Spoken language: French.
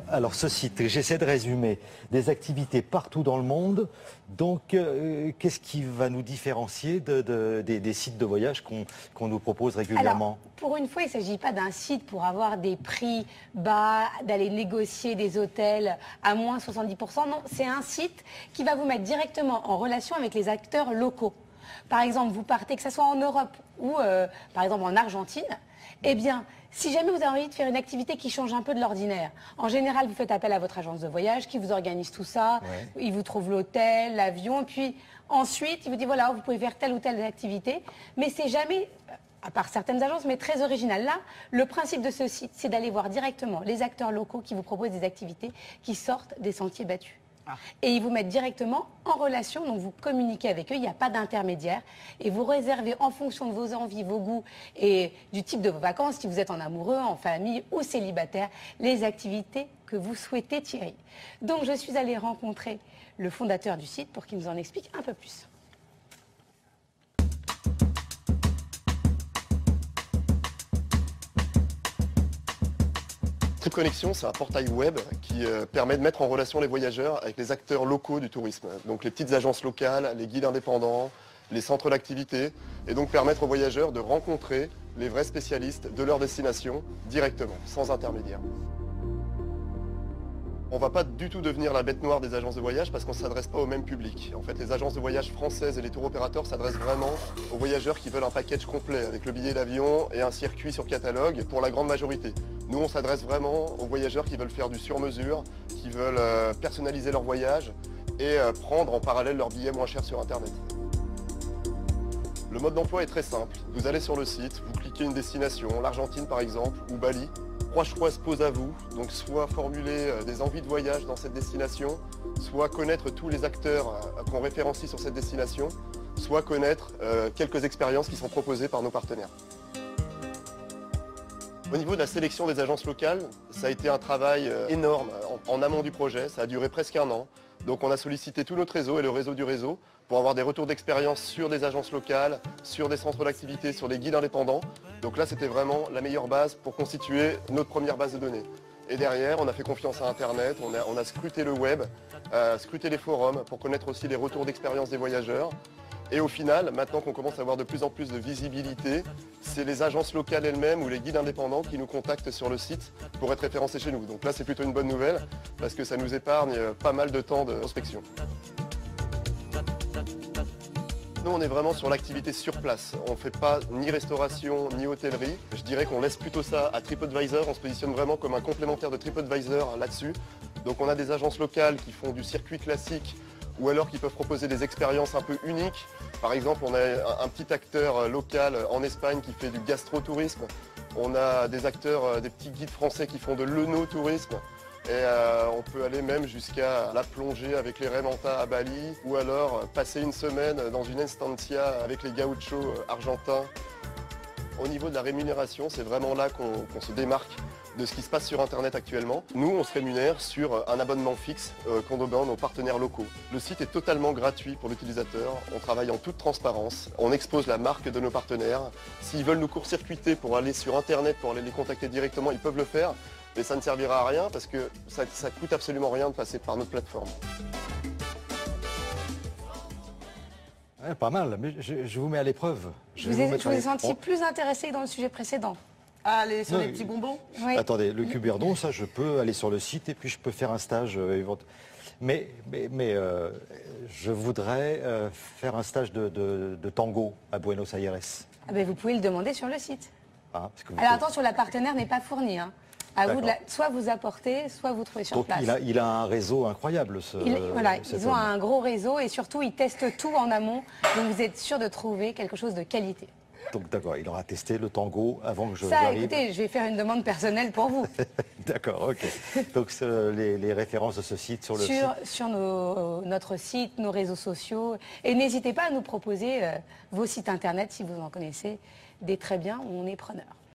Alors ce site, j'essaie de résumer, des activités partout dans le monde. Donc qu'est-ce qui va nous différencier des sites de voyage qu'on nous propose régulièrement? Alors, pour une fois, il ne s'agit pas d'un site pour avoir des prix bas, d'aller négocier des hôtels à moins 70%. Non, c'est un site qui va vous mettre directement en relation avec les acteurs locaux. Par exemple, vous partez, que ce soit en Europe ou par exemple en Argentine, eh bien, si jamais vous avez envie de faire une activité qui change un peu de l'ordinaire, en général, vous faites appel à votre agence de voyage qui vous organise tout ça, il vous trouve l'hôtel, l'avion, puis ensuite, il vous dit voilà, vous pouvez faire telle ou telle activité, mais c'est jamais, à part certaines agences, mais très original. Là, le principe de ce site, c'est d'aller voir directement les acteurs locaux qui vous proposent des activités qui sortent des sentiers battus. Et ils vous mettent directement en relation, donc vous communiquez avec eux, il n'y a pas d'intermédiaire. Et vous réservez en fonction de vos envies, vos goûts et du type de vos vacances, si vous êtes en amoureux, en famille ou célibataire, les activités que vous souhaitez tirer. Donc je suis allée rencontrer le fondateur du site pour qu'il nous en explique un peu plus. Trip Connexion, c'est un portail web qui permet de mettre en relation les voyageurs avec les acteurs locaux du tourisme. Donc les petites agences locales, les guides indépendants, les centres d'activité, et donc permettre aux voyageurs de rencontrer les vrais spécialistes de leur destination directement, sans intermédiaire. On ne va pas du tout devenir la bête noire des agences de voyage parce qu'on ne s'adresse pas au même public. En fait, les agences de voyage françaises et les tours opérateurs s'adressent vraiment aux voyageurs qui veulent un package complet avec le billet d'avion et un circuit sur catalogue pour la grande majorité. Nous, on s'adresse vraiment aux voyageurs qui veulent faire du sur-mesure, qui veulent personnaliser leur voyage et prendre en parallèle leur billet moins cher sur Internet. Le mode d'emploi est très simple. Vous allez sur le site, vous cliquez une destination, l'Argentine par exemple, ou Bali. 3 choix se posent à vous, donc soit formuler des envies de voyage dans cette destination, soit connaître tous les acteurs qu'on référencie sur cette destination, soit connaître quelques expériences qui sont proposées par nos partenaires. Au niveau de la sélection des agences locales, ça a été un travail énorme en amont du projet, ça a duré presque 1 an. Donc on a sollicité tout notre réseau et le réseau du réseau pour avoir des retours d'expérience sur des agences locales, sur des centres d'activité, sur des guides indépendants. Donc là c'était vraiment la meilleure base pour constituer notre première base de données. Et derrière on a fait confiance à Internet, on a scruté le web, scruté les forums pour connaître aussi les retours d'expérience des voyageurs. Et au final, maintenant qu'on commence à avoir de plus en plus de visibilité, c'est les agences locales elles-mêmes ou les guides indépendants qui nous contactent sur le site pour être référencés chez nous. Donc là, c'est plutôt une bonne nouvelle parce que ça nous épargne pas mal de temps de prospection. Nous, on est vraiment sur l'activité sur place. On ne fait pas ni restauration ni hôtellerie. Je dirais qu'on laisse plutôt ça à TripAdvisor. On se positionne vraiment comme un complémentaire de TripAdvisor là-dessus. Donc on a des agences locales qui font du circuit classique ou alors qui peuvent proposer des expériences un peu uniques. Par exemple, on a un petit acteur local en Espagne qui fait du gastro-tourisme. On a des acteurs, des petits guides français qui font de l'œnotourisme. Et on peut aller même jusqu'à la plongée avec les Raimentas à Bali ou alors passer une semaine dans une estancia avec les gauchos argentins. Au niveau de la rémunération, c'est vraiment là qu'on se démarque de ce qui se passe sur Internet actuellement. Nous, on se rémunère sur un abonnement fixe qu'on donne à nos partenaires locaux. Le site est totalement gratuit pour l'utilisateur. On travaille en toute transparence. On expose la marque de nos partenaires. S'ils veulent nous court-circuiter pour aller sur Internet, pour aller les contacter directement, ils peuvent le faire. Mais ça ne servira à rien parce que ça ne coûte absolument rien de passer par notre plateforme. Ouais, pas mal, mais je vous mets à l'épreuve. Je vous ai senti plus intéressé dans le sujet précédent. Allez, sur les petits bonbons. Oui. Attendez, le Cuberdon, ça, je peux aller sur le site et puis je peux faire un stage. Mais je voudrais faire un stage de tango à Buenos Aires. Ah ben, vous pouvez le demander sur le site. Ah, parce que Alors attention, la partenaire n'est pas fournie. Hein. À vous de soit vous apporter, soit vous trouvez sur Donc place. il a un réseau incroyable. Ils ont un gros réseau et surtout ils testent tout en amont. Donc vous êtes sûr de trouver quelque chose de qualité. Donc d'accord, il aura testé le tango avant que je Ça, j'arrive. écoutez, je vais faire une demande personnelle pour vous. D'accord, ok. Donc les références de ce site sur le site. Sur notre site, nos réseaux sociaux. Et n'hésitez pas à nous proposer vos sites internet si vous en connaissez des très bien, on est preneurs.